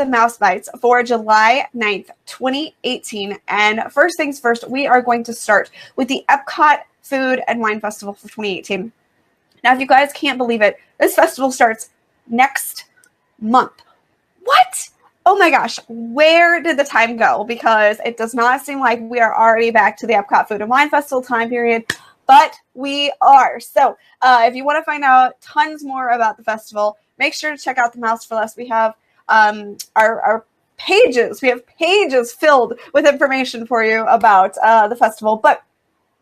the Mouse Bites for July 9th, 2018. And first things first, we are going to start with the Epcot Food and Wine Festival for 2018. Now, if you guys can't believe it, this festival starts next month. What? Oh my gosh, where did the time go? Because it does not seem like we are already back to the Epcot Food and Wine Festival time period, but we are. So if you want to find out tons more about the festival, make sure to check out the Mouse for Less. We have our pages. We have pages filled with information for you about the festival, but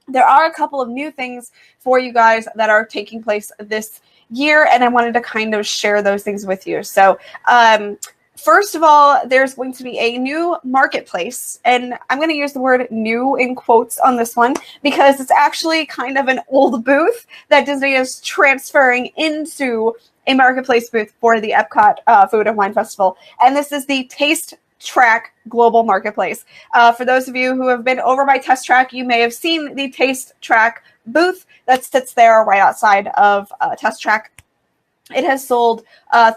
there are a couple of new things for you guys that are taking place this year, and I wanted to kind of share those things with you. So first of all, there's going to be a new marketplace, and I'm going to use the word new in quotes on this one because it's actually kind of an old booth that Disney is transferring into a marketplace booth for the Epcot Food and Wine Festival. And this is the Taste Track Global Marketplace. For those of you who have been over by Test Track, you may have seen the Taste Track booth that sits there right outside of Test Track. It has sold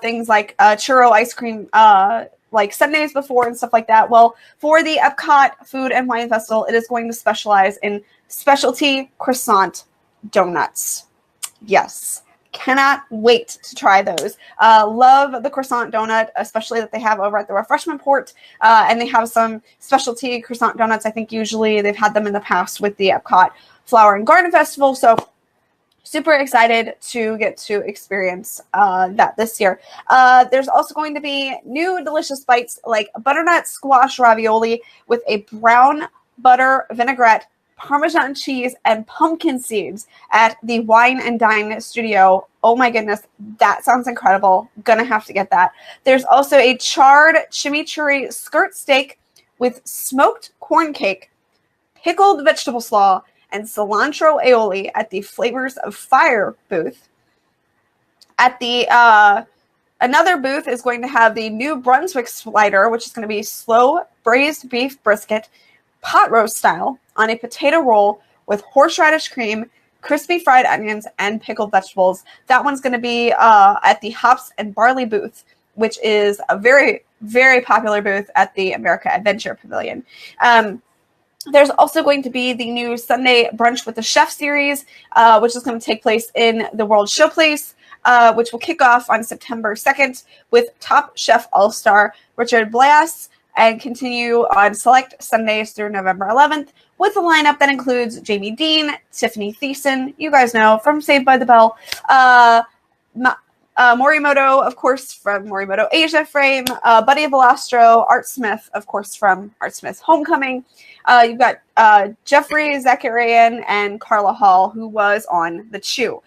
things like churro ice cream like Sundays before and stuff like that. Well, for the Epcot Food and Wine Festival, it is going to specialize in specialty croissant donuts. Yes. Cannot wait to try those. Love the croissant donut, especially that they have over at the refreshment port. And they have some specialty croissant donuts. I think usually they've had them in the past with the Epcot Flower and Garden Festival. So super excited to get to experience that this year. There's also going to be new delicious bites like butternut squash ravioli with a brown butter vinaigrette, Parmesan cheese, and pumpkin seeds at the Wine and Dine Studio. Oh my goodness, that sounds incredible. Gonna have to get that. There's also a charred chimichurri skirt steak with smoked corn cake, pickled vegetable slaw, and cilantro aioli at the Flavors of Fire booth. At the another booth is going to have the New Brunswick slider, which is going to be slow braised beef brisket, pot roast style, on a potato roll with horseradish cream, crispy fried onions, and pickled vegetables. That one's going to be at the Hops and Barley booth, which is a very, very popular booth at the America Adventure Pavilion. There's also going to be the new Sunday Brunch with the Chef series, which is going to take place in the World Showplace, which will kick off on September 2nd with Top Chef All-Star Richard Blass, and continue on select Sundays through November 11th with a lineup that includes Jamie Dean, Tiffany Thiessen, you guys know, from Saved by the Bell, Morimoto, of course, from Morimoto Asia Frame, Buddy Velastro, Art Smith, of course, from Art Smith Homecoming. You've got Jeffrey Zakarian and Carla Hall, who was on The Chew.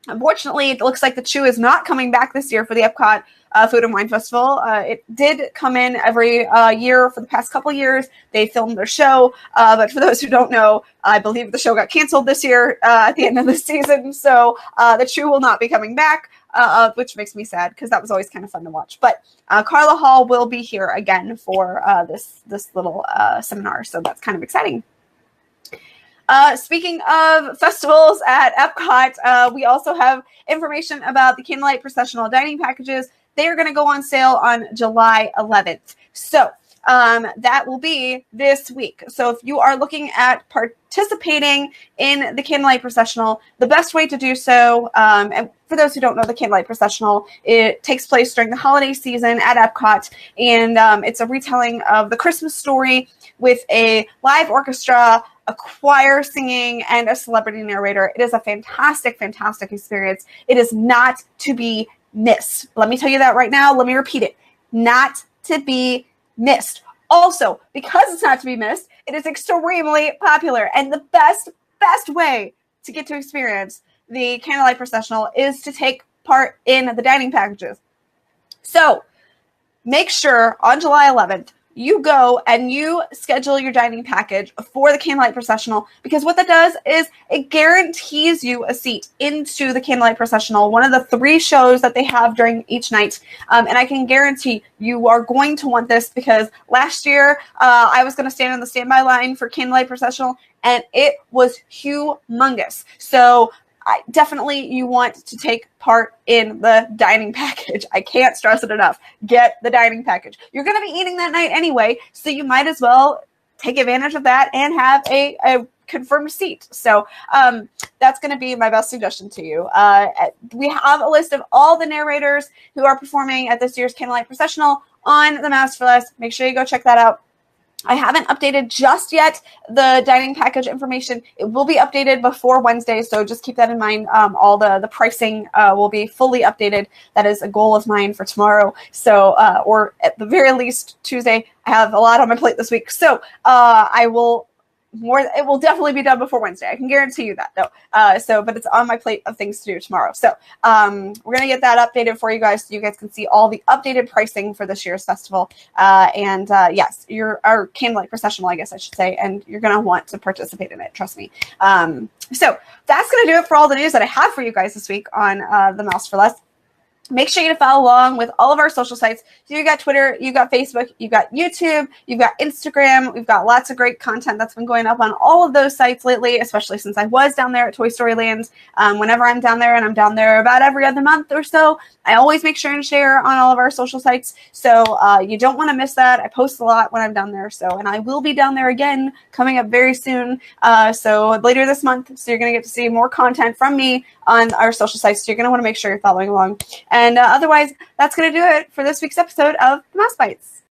Unfortunately, it looks like The Chew is not coming back this year for the Epcot Food and Wine Festival. It did come in every year for the past couple years. They filmed their show, but for those who don't know, I believe the show got canceled this year at the end of the season. So The Chew will not be coming back, which makes me sad because that was always kind of fun to watch. But Carla Hall will be here again for this little seminar, so that's kind of exciting. Speaking of festivals at Epcot, we also have information about the Candlelight Processional dining packages. They are going to go on sale on July 11th. So that will be this week. So if you are looking at participating in the Candlelight Processional, the best way to do so, and for those who don't know, the Candlelight Processional, it takes place during the holiday season at Epcot, and it's a retelling of the Christmas story with a live orchestra, a choir singing, and a celebrity narrator. It is a fantastic, fantastic experience. It is not to be missed. Let me tell you that right now. Let me repeat it. Not to be missed. Also, because it's not to be missed, it is extremely popular. And the best way to get to experience the Candlelight Processional is to take part in the dining packages. So make sure on July 11th, you go and you schedule your dining package for the Candlelight Processional, because what that does is it guarantees you a seat into the Candlelight Processional, one of the 3 shows that they have during each night. And I can guarantee you are going to want this, because last year I was going to stand in the standby line for Candlelight Processional and it was humongous. So definitely you want to take part in the dining package. I can't stress it enough. Get the dining package. You're going to be eating that night anyway, so you might as well take advantage of that and have a confirmed seat. So that's going to be my best suggestion to you. We have a list of all the narrators who are performing at this year's Candlelight Processional on the Mass for Less. Make sure you go check that out. I haven't updated just yet the dining package information. It will be updated before Wednesday, so just keep that in mind. All the pricing will be fully updated. That is a goal of mine for tomorrow. So, or at the very least Tuesday. I have a lot on my plate this week, so it will definitely be done before Wednesday. I can guarantee you that, though. But it's on my plate of things to do tomorrow. So we're going to get that updated for you guys so you guys can see all the updated pricing for this year's festival. Yes, our Candlelight Processional, I guess I should say, and you're going to want to participate in it. Trust me. So that's going to do it for all the news that I have for you guys this week on the Mouse for Less. Make sure you follow along with all of our social sites. So you got Twitter, you got Facebook, you got YouTube, you've got Instagram. We've got lots of great content that's been going up on all of those sites lately, especially since I was down there at Toy Story Land. Whenever I'm down there, and I'm down there about every other month or so, I always make sure and share on all of our social sites. So you don't want to miss that. I post a lot when I'm down there. And I will be down there again coming up very soon. So later this month. So you're going to get to see more content from me on our social sites. So you're going to want to make sure you're following along. And otherwise, that's going to do it for this week's episode of The Mouse Bites.